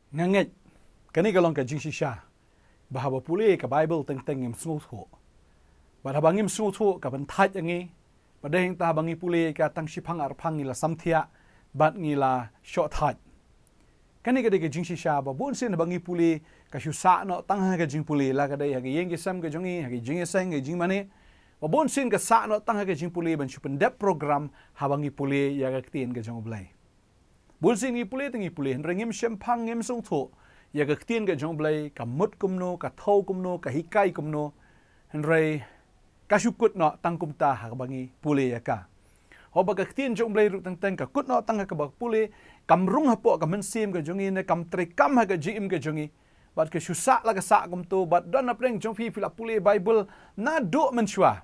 Nganget kani kalong ka jing shisha bahaba pule ka Bible teng ngem sngu tho ba habangim sngu tho ka ban thai angi padeng ta bangi pule ka tang shipang arphang ila samthia bat ngila short thai kani ka de jing shisha ba bon sin bangi pule ka shu sa no tang ha ka jing pule la ka dei ha yeng ge sam ka jongi ha jing sang ge jing mane ba bon sin ka sa no tang ha ka jing pule ban shu pen dep program habangi pule ya ka tien ka jong blai bulsin ngi pule tingi pule rengim shempang ngem sung tho ya ka tien ka jong blai ka mut kumno ka thau kumno ka hikai kumno henrei ka shukut no tang kumta ha bangi pule ya ka ho ba ka tien jong blai ru tang ka kut no tang ka ba pule kam rung ha po ka men sim ka jongi ne kam tre kam ha ka jim ka jongi bat ka shusa la ka sa kum to bat don na preng jong fi fila pule Bible na do men shwa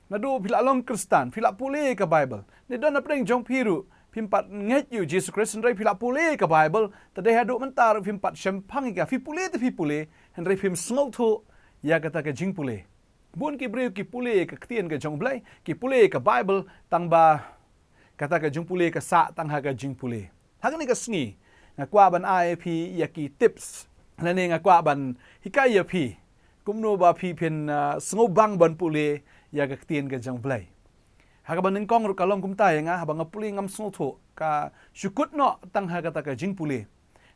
na do fila long kristan fila pule ka Bible ne don na preng jong piru pimpat nget you Jesus Christ henry pila pule ka Bible tade hadu mentar pimpat shempang ka fi pule te fi pule henry pim sngo tho ya kata ka jing pule bun ki breu ki pule ka ktien ka jong blai ki pule ka Bible tang ba kata ka jong pule ka sa tang ha ka jing pule hagani ka sngi ngakwa ban IAP ya ki tips lane ngakwa ban hikai ya pi kumno ba pi pen sngo bang ban pule ya ka ktien ka jong blai hagaban ning kong ru kalong kumta nga habang puli ngam sngo tho ka shukut no tang ha kata ka jing puli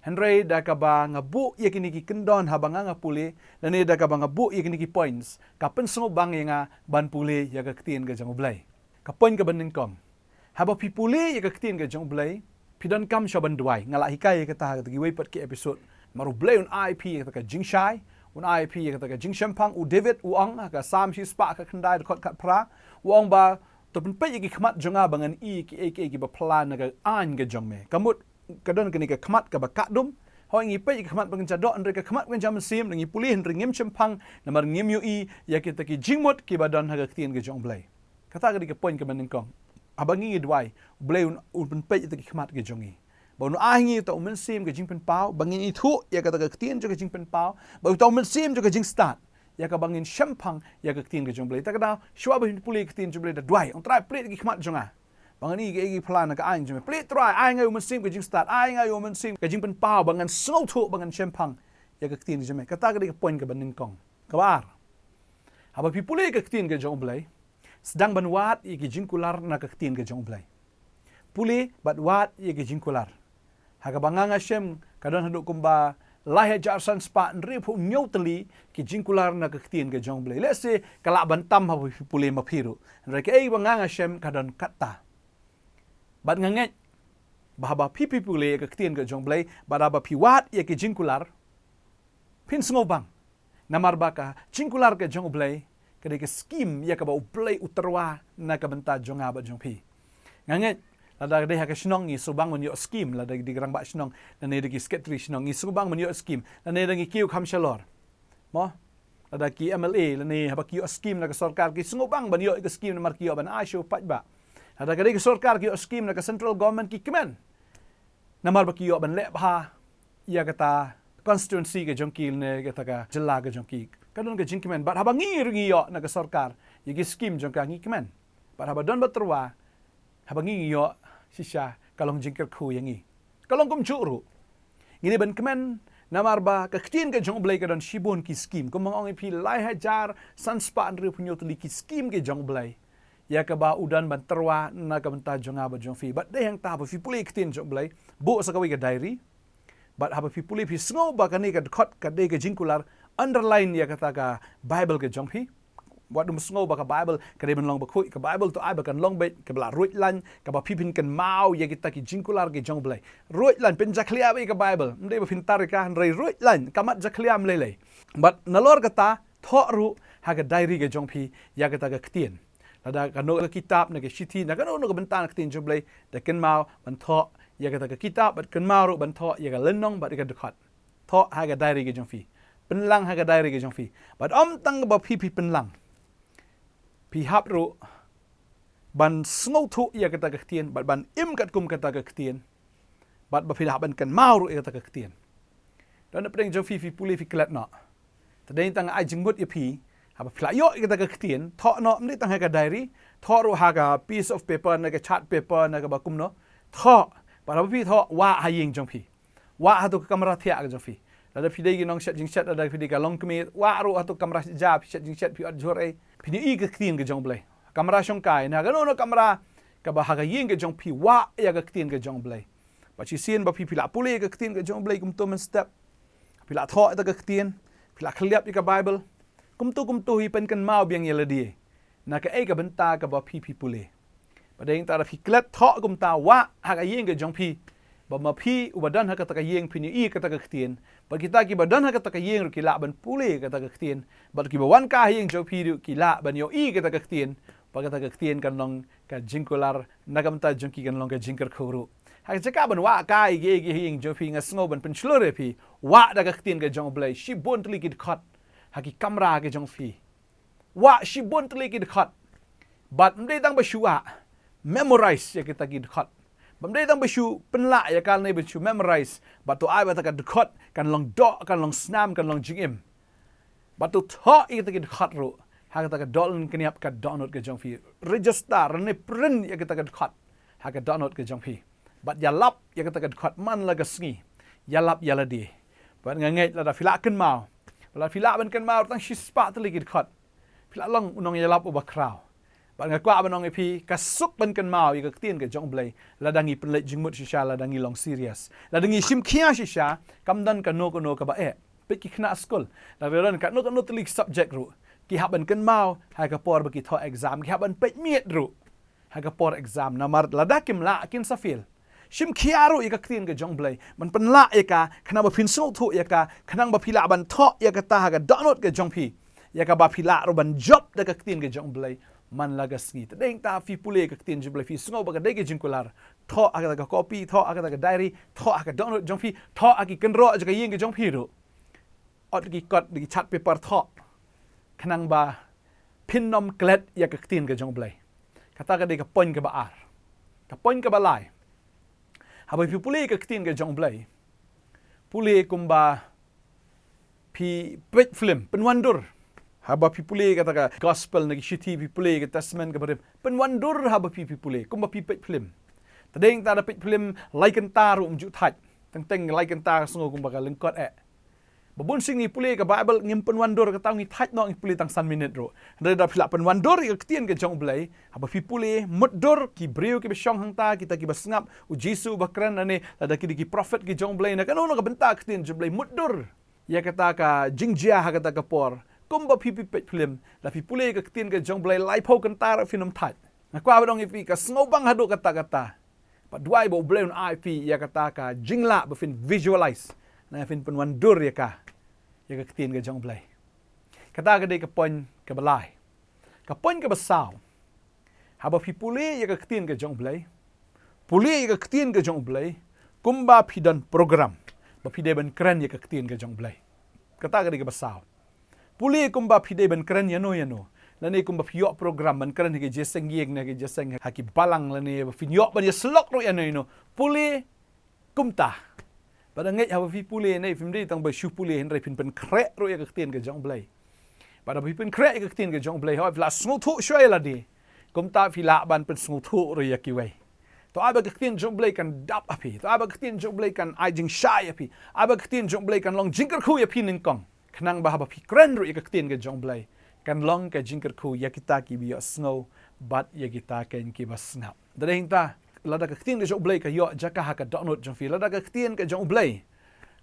henry da ka ba nga bu yakini ki kendon habang nga puli lani da ka ba nga bu yakini ki points ka pen sngo bang nga ban puli ya ka ktien ka jang blai ka point ka ban ning kong haba pi puli ya ka ktien ka jang blai pidan kam shaban duai ngala hikai ka ta ki wei pat ki episode maru blai un IP ka jing shai un IP ka jing shempang u David u ang ka sam shi spa ka khandai khot khat pra u ang ba to pen pe ki khmat jonga bangan i ki ba plan ga an ga jong me kamut kadon kini ka khmat ka ba kadum ho ngi pe ki khmat bangan chado andre ka khmat ban jam sim ngi puli hen ngim chempang namar ngim yu i ya ki ta ki jingmot ki ba don ha ga tien ga jong blai kata ga ki point ka ban kong abangi dwai blai un pen pe ki khmat ga jongi ba no a ngi to men sim ga jing pen pau bangi i thu ya ka ta ga tien jo ga jing pen pau ba to men sim jo ga jing start ya ka bangin shempang ya ka tin ka jomblai ta kada shwa ba puli ka tin jomblai da dwai on try plate ki khmat jonga bangani ge plan ka ain jome plate try ai ngai mun sim ka jing start ai ngai mun sim ka jing pen pau bangan snow tho bangan shempang ya ka tin jome ka ta ka di point ka banin kong ka bar haba puli ka tin ka jomblai sedang ban wat i ki jing kular na ka tin ka jomblai puli bat wat i ki jing kular ha ka banganga shem kadon hadu kumba lahir jarsan spa nri phu nyotali ki jingkular na kaktien ke jong blai lese kala bantam ha pule mapiru nre ke ei banganga shem kadon katta bat nganget bahaba pipi pule kaktien ke jong blai badaba piwat ye ke jingkular pin snobang namar baka jingkular ke jong blai kede ke skim ye ka ba uplai uterwa na ka benta jonga ba jong pi nganget lada de ha ka snong ni subang mun yo scheme lada di gerang ba snong dan ne de sketri snong ni subang mun yo scheme dan ne de kiu kham shalor mo lada ki MLA lani ha ba ki scheme na ka sarkar ki subang ban yo ka scheme mar ki yo ban a show pat ba lada ka de sarkar ki scheme na ka central government ki kemen namar ba ki yo ban le ba ya kata constituency ke jongki ne ka ka jilla ke jongki kadon ka jingkemen ba ha ba ngi yo na ka sarkar ye ki scheme jongka ngi kemen ba ha ba don ba terwa ha ba ngi yo shisha kalong jingker khu yangi kalong kum churu ngini ban kemen namar ba ka ktin ke jong blai ka don shibon ki scheme kum mong pi lai hajar sanspa andri punyo tuli ki scheme ke jong blai ya ka ba udan ban terwa na ka benta jonga ba jong fi bat de yang ta ba fi puli ktin jong blai bo sa ka wi ka diary bat ha ba fi puli fi sngo ba ka ni ka khot ka de ka jingkular underline ya kata ka Bible ke jong fi wat dum sngo ba ka Bible ka de ban long ba khu ka Bible to ai ba kan long bet ka bla ruit lan ka ba pipin kan mau ya kita ki jingkular ke jong blai ruit lan pen jaklia ba ka Bible mde ba pintar ka rei ruit lan kamat jaklia mlele but nalor kata tho ru ha ka diary ke jong phi ya kata ka ktien lada ka no kitab na ke shiti na ka no ka bentan ktien jong blai da kan mau ban tho ya kata ka kitab bat kan mau ru ban tho ya ka lenong ba ka dekhat tho ha ka diary ke jong phi penlang ha ka diary ke jong phi but om tang ba phi penlang pi hap ru ban sngo thu ya kata ka ktien bat ban im kat kum kata ka ktien bat ba phi ban kan mau ru kata ka ktien dan preng jo fi puli fi klat no tadeng tang ai jingmut ya pi ha ba phla yo kata ka ktien tho no mni tang ha ka diary tho ru ha ka piece of paper na ka chart paper na ka ba kum no tho ba ba pi tho wa ha ying jong pi wa hatu kamera thia ka jofi lada pidai gi nong shat jing shat lada pidai ka long kemi wa ru hatu kamera ja shat jing shat pi jor ai pini i ka ktin ka jong blai kamera shong kai na ga no kamera ka ba ha ga ying ka jong pi wa ya ka ktin ka jong blai ba chi sien ba pi pila pule ka ktin ka jong blai kum to men step pila tho ta ka ktin pila khliap ka bible kum tu hi pen kan mau biang yela di na ka ai ka benta ka ba pi pule ba ding ta ra pi klet tho kum ta wa ha ga ying ka jong pi ba ma pi u badan ha ka ta ka yeng pi ni i ka ta ka ktin ba kita ki badan ha ka ta ka yeng ru ki la ban pule ka ta ka ktin ba ki ba wan ka yeng jo pi ru ki la ban yo i ka ta ka ktin ba ka ta ka ktin kan long ka jingkular nagam ta jong ki kan long ka jingkar khuru ha jaka ban wa ka i ge yeng jo pi nga sngo ban pen chlore pi wa da ka ktin ka jong blai shi bon tli ki khat ha ki kamera ke jong fi wa shi bon tli ki khat bat mdei tang ba shuwa memorize ya kita ki khat bamdei tang beshu penla ya kal nei beshu memorize batu ai bata kan khot kan long do kan long snam kan long jingim batu tho i ta ki khot ru ha ka dol kan yap ka download ke jong fi register ne print ya kita ka khot ha ka download ke jong fi bat ya lap ya kita ka khot man la ga sngi ya lap ya la di ban ngai la da fila kan mau la fila ban kan mau tang shi spa ta li ki khot fila long unong ya lap u ba kraw bạn ngài qua bên ông ấy cả xúc bên cần màu cái tiền cái trong play là đang nghĩ play jing mut shisha là đang nghĩ long serious là đang nghĩ sim kia shisha cầm đan cả no cả bạn biết cái khna school là về đó cả no tlik subject ru ki hab bên cần màu hay cái por bagi tho exam ki hab bên pet miet ru hay cái por exam namar là đã kim la kin safil sim kia ru cái tiền cái trong play mình pen la ka khna ba phin so thu ka khna ba phila ban tho ka ta ha ka download cái trong phi ka ba phila ru ban job da cái tiền cái trong play man lagas ngit deng ta fi pule ka tin jble fi sngo ba dege jinkular tho aga ka copy tho aga ka diary tho aga download jong fi tho aki kan ro ja ka yeng ke jong fi ro ot ki kot di chat paper tho khnang ba pin nom klet ya ka tin ka jong blai kata ka de ka pon ka ba ar ka pon ka ba lai ha ba fi pule ka tin ka jong blai pule kumba pi pet film penwandur haba pipule kata ka gospel nagi shiti pipule ka testament ka barim penwandur haba pipule kumba pipet film tadeng ta da pit film laikan ta ru umju thaj teng laikan ta sngo kumba ka lengkot babun sing ni pule ka bible ngim penwandur ka taw ngi thaj no ngi pule tang san minute ro da phila penwandur ka tien ka jong blai haba pipule muddur ki breu ki besong hang ta kita ki basngap u jisu bakran ane da ki prophet ki jong blai na kanono ka benta ka tien jong blai muddur ya kata ka jingjia ha kata ka por kumba pipi pet film la pi pule ka tin ka jong blai lai pho kan tar film thai na kwa ba dong ipi ka sngo bang hadu kata pa duai bo blai on ip ya kata ka jingla ba fin visualize na fin penwandur ya ka tin ka jong blai kata ka de ka pon ka balai ka pon ka basau ha ba pi pule ya ka tin ka jong blai pule ya ka tin ka jong blai kumba pidan program ba pi de ban kran ya ka tin ka jong blai kata ka de ka basau puli kumba pide ben keren yano lani kumba piyok program ben keren ke jeseng yeng na ke jeseng haki balang lani finyok ban slok ro yano puli kumta pada ngai ha fi puli nei fimdi tang ba shu puli henry pin pen kre ro ya ke tien ke jong blai pada bi pen kre ke tien ke jong blai ha la snu thu shoi la di kumta fi la ban pen snu thu ro ya ki wei to aba ke tien jong blai kan dap api to aba ke tien jong blai kan ai jing shai api aba ke tien jong blai kan long jingker khu ya pin ning kong khnang ba haba pi kren ru ik tin ke jong blai kan long ka jingker khu ya kita ki bi snow bat ya kita ken ki basnap dadeng ta lada ka tin ke jong blai ka yo jaka ha ka download jong fi lada ka tin ke jong blai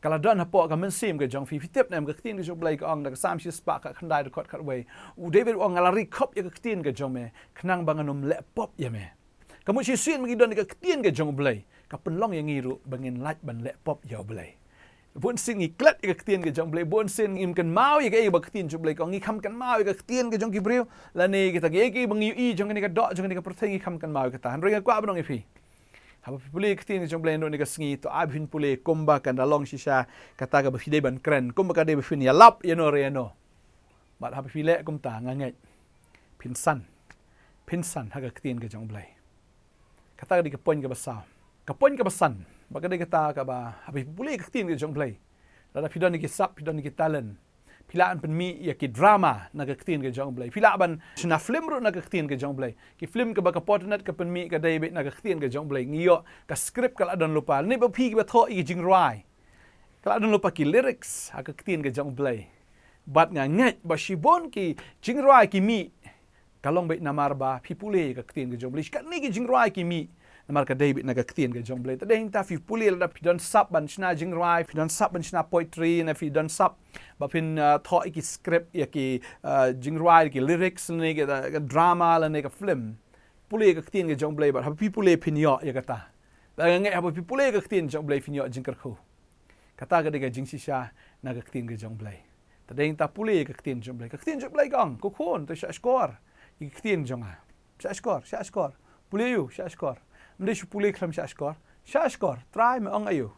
kala dan ha po ka men sim ke jong fi tip nem ka tin ke jong blai ka ong da sam shi spa ka khandai de kot kat wei u david ong alari khop ya ka tin ke jong me khnang banganum le pop ya me kamu shi sin magi don ka tin ke jong blai ka penlong yang ngiru bangin laj ban le pop ya blai bon sing iklat ik tien ke jong blai bon sing im kan mau ik e bak tien jong blai ko ngi kham kan mau ik tien ke jong ki breu la ne kita ge ki bang i jong ni ka do jong ni ka proteng kham kan mau ka ta han ringa kwa bang i phi ha puli ik tien jong blai no ni ka sngi to ab hin puli komba kan dalong shisha kata ka bfi de ban kren komba ka de bfi ya lap ya no re no bat ha phi le kom ta nga ngai pin san ha ka tien ke jong blai kata ka di ka pon ka basa ka pon ka basan baka de kata ka ba habi puli ka tin ke jong play la pidon ki sap pidon ki talent pilaan pen mi ya ki drama na ka tin ke jong play pila ban sina film ru na ka tin ke jong play ki film ka ba ka potnet ka pen mi ka dai na ka tin ke jong play ngiyo ka script ka adon lupa ni ba phi ba tho i jing rai Kalau ada lupa ki lyrics hak ketien ke jong blai. Bat nganget ba shibon ki jingrai ki mi. Kalong baik namar ba pipule ke ketien ke jong blai. Kat ni ki jingrai ki mi. Namar ka David naga ketien ke jong blai. Tade hinta fi pule la fi don sap ban chna jingrai, fi don sap ban chna poetry na fi don sap ba fin tho ki script ya ki jingrai ki lyrics ni ke drama la ni ke film. Pule ke ketien ke jong blai ba ha pipule pinyo ya kata. Ba nganget ha pipule ke ketien jong blai finyo jingkar khu. Kata ka jing sisha na ka ketien ke jong blai. Tade hinta pule ke ketien jong blai. Ka ketien jong blai kang ko khon to sha skor. Ki ketien jong a. Sha skor. Pule yu sha skor. Mde shu pule klam sha skor. Try me ong ayu.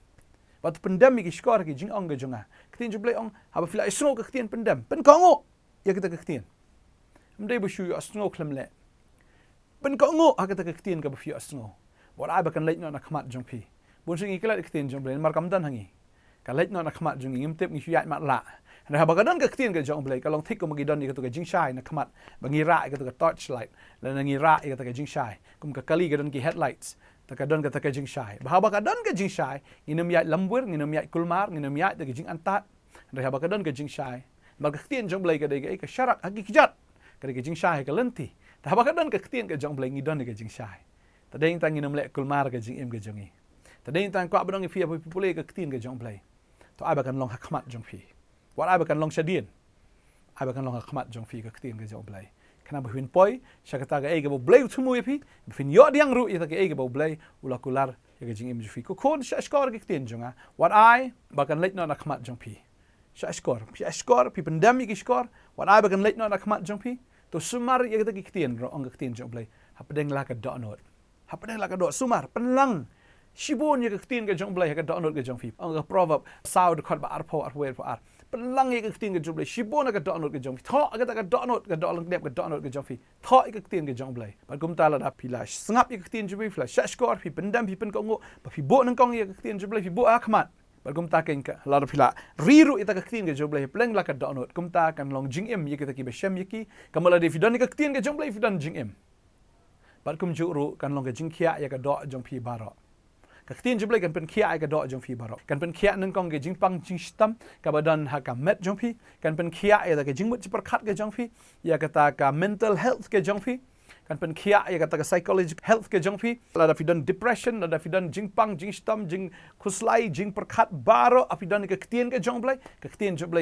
Wat pandemic ki skor ki jing ong ke jong a. Ketien jong blai ong ha ba fila isno ke ketien pandem. Pen kongo. Ya kita ke ketien. Mde bu shu yu asno klam le. Pen kongo ha kita ke ketien ka ba fi asno. Wat ai ba kan leit no na khmat jong pi. Bun sing iklat ketien jong blai mar kam dan hangi. Ka leit no na khmat jong ngim tep ngi yat mat la. Na ha ba ka dan ka ketien ke jong blai ka long thik ko magi dan ni ka to ka jing shai na khmat ba ngi ra ka to ka torchlight la na ngi ra ka to ka jing shai kum ka kali ka dan ki headlights ta ka dan ka jing shai ba ha ba ka dan ka jing shai nginum yat lambur nginum yat kulmar nginum yat ta ka jing antat na ha ba ka dan ka jing shai ba ka ketien jong blai ka de ka syarat haki kijat ka de ka jing shai ka lenti ta ha ba ka dan ka ketien ka jong blai ngi dan ka jing shai ta de ta nginum le kulmar ka jing im ka jongi ta de ta ko ba dong fi pule ka ketien ka jong blai to ai ba kan long hakmat jong fi Wat ai bakan long shadien. Ai bakan long khmat jong fi ka ketien ke jong blai. Kana ba hin poi, sya kata ga ege bo blai tumu yapi, fin yo diang ru ita ke ege bo blai ulakular ya ke jing im fi. Ko kon sya skor ke ketien jonga. Wat ai bakan leit no na khmat jong fi. Sya skor pi pandemic ki skor. Wat ai bakan leit no na khmat jong fi. To sumar ya ke ketien ro ong ke ketien jong blai. Ha pedeng la ka do not. Ha pedeng la ka do sumar penlang. Shibon ya ke ketien ke jong blai ha ka do not ke jong fi. Ong ka proverb sao de khot ba arpo arwer po ar. Pelang ke ketien ke jong blai shibon ka do not ke jong fi tho ka ta ka do not ka do lang dep ka do not ke jong fi tho ke ketien ke jong blai ba gum ta la da pilash sngap ke ketien jong blai flash skor fi pendam fi pen ko ngo ba fi bo nang kong ye ke ketien jong blai fi bo akhmat ba gum ta ken ka la da pila riru ita ke ketien ke jong blai pleng la ka do not gum ta kan long jing em ye ke ta ki ba shem ye ki kamala de fi don ke ketien ke jong blai fi don jing em ba gum ju ru kan long ke jing khia ye ka do jong fi baro ka ketien jong blai kan pen khia ai ka do jong fi baro kan pen khia nang kong ke jing pang jing stam ka badan ha ka met jong fi kan pen khia ai da ke jing mut par khat ke jong fi ya ka ta ka mental health ke jong fi kan pen khia ya ka ta ka psychological health ke jong fi la da fi don depression la da fi don jing pang jing stam jing khuslai jing par khat baro api don ke ketien ke jong blai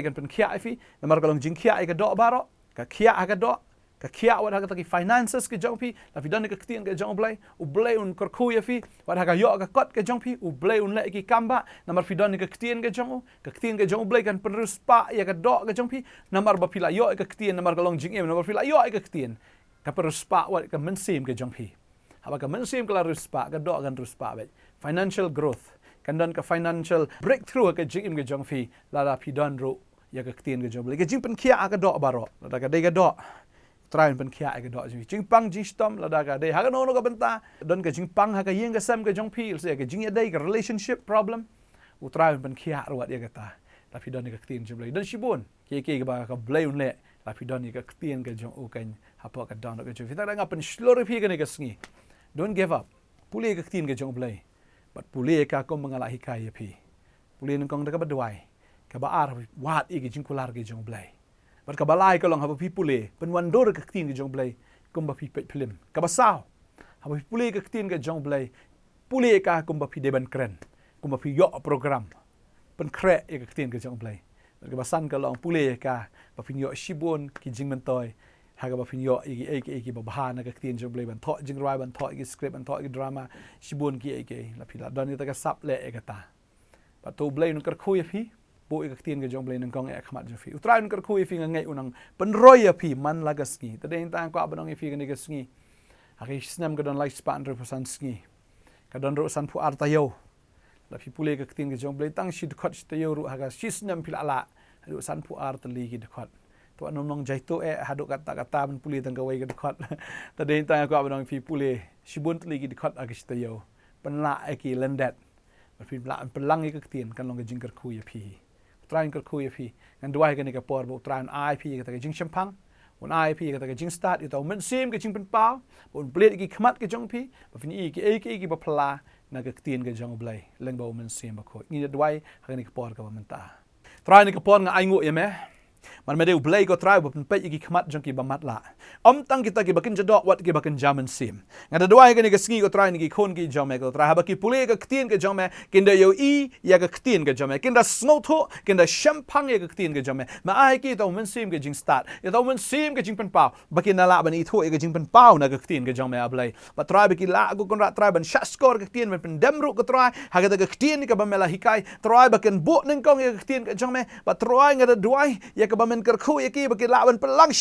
kan pen khia ai fi na mar ka long jing khia ai ka do baro ka khia ha ka do ka kia wat haka taki finances ke jong pi la fi dan ke ketien ke jong blai u blai un kor khu ya fi wat haka yo ka kot ke jong pi u blai un le ki kamba namar fi dan ke ketien ke jong blai kan perus pa ya ka do ke jong pi namar ba pila yo ke ketien namar ka long jing em namar pila yo ke ketien ka perus pa wat ka mensim ke jong pi haba ka mensim ka la rus pa ka do kan rus pa be financial growth kan dan ka financial breakthrough ke jing em ke jong pi la fi dan ro ya ke ketien ke jong blai ke jing pen kia ka do baro la ka de ka do try pen kia ai ka do jing pang jing stom la da ka de ha ka no ka benta don ka jing pang ha ka yeng ka sam ka jong pi se ka jing ya dei ka relationship problem u try pen kia ro wat ya ka ta la fi don ka ketien jong blai don shibon ke ba ka blai un le la fi don ka ketien ka jong u kan ha po ka don ka jong fi ta nga pen slore pi ka ne ka sngi don't give up pule ka ketien ka jong blai but pule ka ko mangala hikai ya pi pule nang kong da ka badwai ka ba ar wat i ka jing kular ka jong blai Bat ka balai ka long haba pipule pen wandor ka ketien ke jong blai kum ba pipet film ka basau haba pipule ka ketien ke jong blai pule ka kum ba pi deban kren kum ba pi yo program pen kre ka ketien ke jong blai bat ka basan ka long pule ka ba pi yo shibon ki jing mentoy ha ka ba pi yo iki ba bahana ka ketien jong blai ban tho jing rai ban tho ki script ban tho ki drama shibon ki la pi la don ta ka sap le ka ta ba to blai nu kar khu ya pi bo ik ketien ke jong blai nang kong khmat jo fi utrai kar khu fi ngai unang penroy fi man laga ski ta deng tang ko abang fi ni ke ski aki snam ka don like span 100% ski ka don ro san pu arta yo la fi pule ke ketien ke jong blai tang shi khot sta yo ru ha ga shi snam pil ala ru san pu arta li ki khot to anom nong jai to hadu kata ban pule tang ka wai ke khot ta deng tang ko abang fi pule shibun li ki khot aki sta yo penla aki lendat fi la pelang ke ketien kan long ke jingkar khu ya fi try kar khu ya fi ngan duai ka ni ka por bo try IP ka ta jing champang un IP ka ta jing start ito men sim ke jing pen pau un plate ki khmat ke jong pi ba fin i ki ba pla na ka tien ka jong blai leng ba men sim ba ko ni dwai ha ni ka por ka man ta try ni ka por nga ai ngu ye me man me deu blai ko try ba pe ki khmat jong ki ba mat la tang kita ki bakin jadok wat ki bakin jaman sim nga da dwai ka ni ka sngi ko try ni ki khon ki jong me ko try ha ba ki pule ka tien ka jong me kin da yo i ya ka tien ka jong me kin da snow tho kin da champagne ya ka tien ka jong me ma ai ki to men sim ka jing start ya to men sim ka jing pen pau bakin na la ban i tho ya ka jing pen pau na ka tien ka jong me ablai ba try ba ki la ko kon ra try ban shot score ka tien pen dem ru ko try ha ka ka tien ni ka ba mela hikai try bakin bo ning kong ya ka tien ka jong me ba try nga da dwai ya ka ba men ker khu ya ki ba ki la ban pelang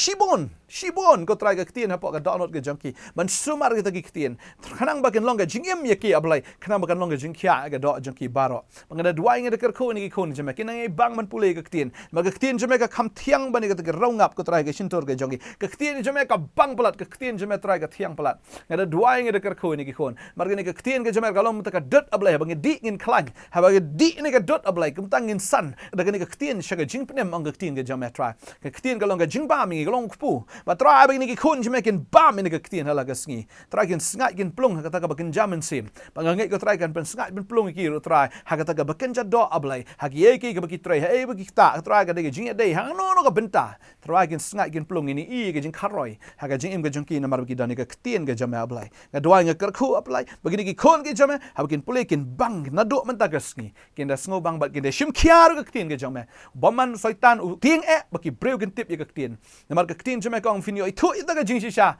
shibon ko try ka tien ha po ka donot ka jong ki man sumar ka ki tien khanang bakin long ka jing em ya ki ablai khanang bakin long ka jing kya ka do jong ki baro nga da dwai nga da ker khu ni ki khon jame ki nang bang man pule ka tien ma ka tien jame ka kham thiang ban ka ka rongap ko try ka shintor ka jong ki ka tien jame ka bang palat ka tien jame try ka thiang palat nga da dwai nga da ker khu ni ki khon mar ni ka tien ka jame ka long ta ka dot ablai bang di ngin klang ha ba di ni ka dot ablai kum tang ngin san da ka ni ka tien sha ka jing pnem ang ka tien ka jame try ka tien ka long ka jing ba mi ka long pu ba try ba ni ki khon jame kin ba mi ni ka tien hala ka sngi try kin sngai kin plung ha ka ta ka bakin jaman sim ba ngai ko try kan pen sngai pen plung ki ro try ha ka ta ka bakin ja do ablai ha ki ki ka baki try ha ba ki ta try ka de jing dei ha no ka benta try kin sngai kin plung ni i ka jing kharoi ha ka jing im ka jong ki na mar ki dani ka tien ka jame ablai ka dwai nga ker khu ablai ba ki khon ki jame ha kin pule kin bang na do man ta ka sngi kin da sngo bang ba kin da shim khiar ka tien ka jame boman soitan u tieng ba ki breu kin tip ya ka tien na mar ka tien jame ka ong finio i thu i ta ka jing sha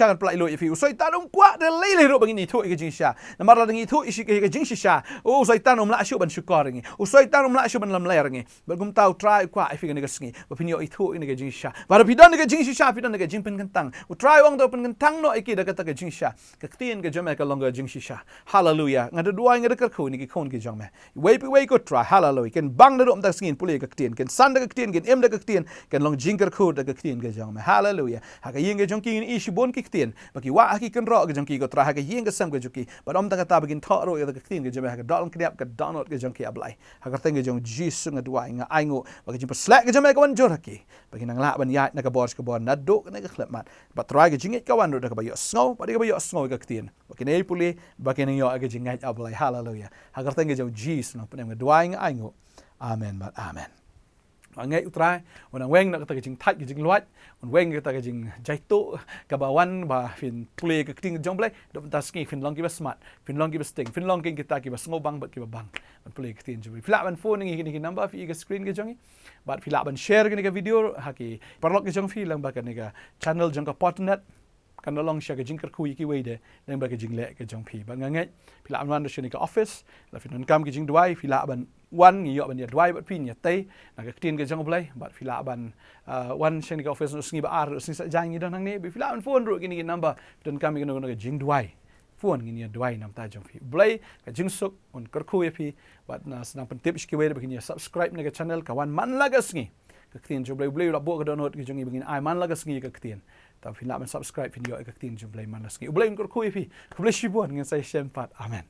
kan plai lo i fi soitan um kwa de le ro bang ni thu i ka jing sha na mar la ngi thu i shi ka jing sha o soitan um la shu ban shukar ngi o soitan um la shu ban lam le ngi ba gum tau try kwa i fi ka ni ka sngi ba finio i thu i ni ka jing sha ba ra pidan ni ka jing sha pidan ni ka jing pen kan tang u try wang do pen kan tang no i ki da ka ta ka jing sha ka tien ka jame ka long ka jing sha hallelujah nga da duai nga da ka khu ni ki khon ki jang me wei ko try hallelujah ken bang da rom ta skin pule ka tien ken san da ka tien ken em da ka tien ken long jing ka khu da ka tien ka jang me hallelujah ha ka yeng ka jong ki i shi bon ki tien ba ki wa ki ken ro ka jong ki ko try ha ka yeng ka sam ka juki ba om ta ka ta ba kin tho ro ya ka tien ka jame ha ka dal knep ka donot ka jong ki ablai ha ka teng ka jong jisu nga duai nga ai ngo ba ka jing pa slak ka jame ka wan jor ki ba ki nang la ban ya na ka bor ka bon na do na ka khlep mat ba try ka jing ka wan ro da ka ba yo sngo ba ka ba yo sngo ka tien ba ki nei puli ba ki nang yo ka jing ngai ablai hallelujah ha ka teng ka jong jisu no pa nga duai nga ai ngo amen ba amen ngai utrai wan weng na ka jing thai ka jing luat wan weng ka jing jaito ka ba wan ba fin play ka ting jong play do ta ski fin long ki ba smart fin long ki ba sting fin long king kita ki ba sngo bang ba ki ba bang ban play ka tin jong fila ban phone ngi ni number fi ka screen ka jong ba fila ban share ka ni ka video ha ki parlok ka jong fi lang ba ka ni ka channel jong ka potnet kan long share ka jing ka kui ki we de nang ba ka jing le ka jong phi ba ngai fila ban wan ka office la fin kam ki jing duai fila ban wan ngi yo ban ya dwai bat pin ya tei na ka tin ke jang blai bat fila ban wan shen ka office sngi ba ar sngi sa jang ni dan hang ni bi fila ban phone ro ki ni number dan kam ki no ka jing dwai phone ngi ni dwai nam ta jang fi blai ka jing suk on kar khu ya phi bat na snang pen tip ki we ba ki ni subscribe na ka channel ka wan man la ka sngi ka tin jo blai la bo ka download ki jang ni ai man la ka sngi ka tin ta fila ban subscribe fi ni yo ka tin jo blai man la sngi blai kar khu ya phi blai shi bon ngi sai shem pat amen